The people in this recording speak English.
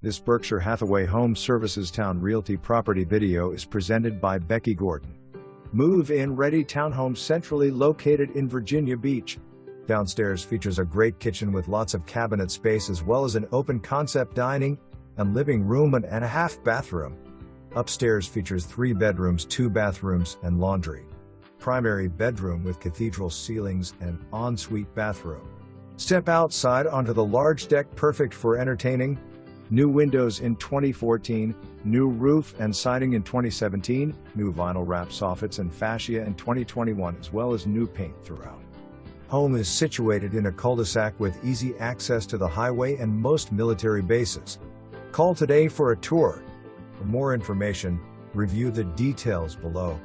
This Berkshire Hathaway Home Services Towne Realty property video is presented by Becky Gordon. Move-in ready townhome centrally located in Virginia Beach. Downstairs features a great kitchen with lots of cabinet space as well as an open concept dining and living room and a half bathroom. Upstairs features 3 bedrooms, 2 bathrooms, and laundry. Primary bedroom with cathedral ceilings and ensuite bathroom. Step outside onto the large deck, perfect for entertaining. New windows in 2014, new roof and siding in 2017, new vinyl wrap soffits and fascia in 2021, as well as new paint throughout. Home is situated in a cul-de-sac with easy access to the highway and most military bases. Call today for a tour. For more information, review the details below.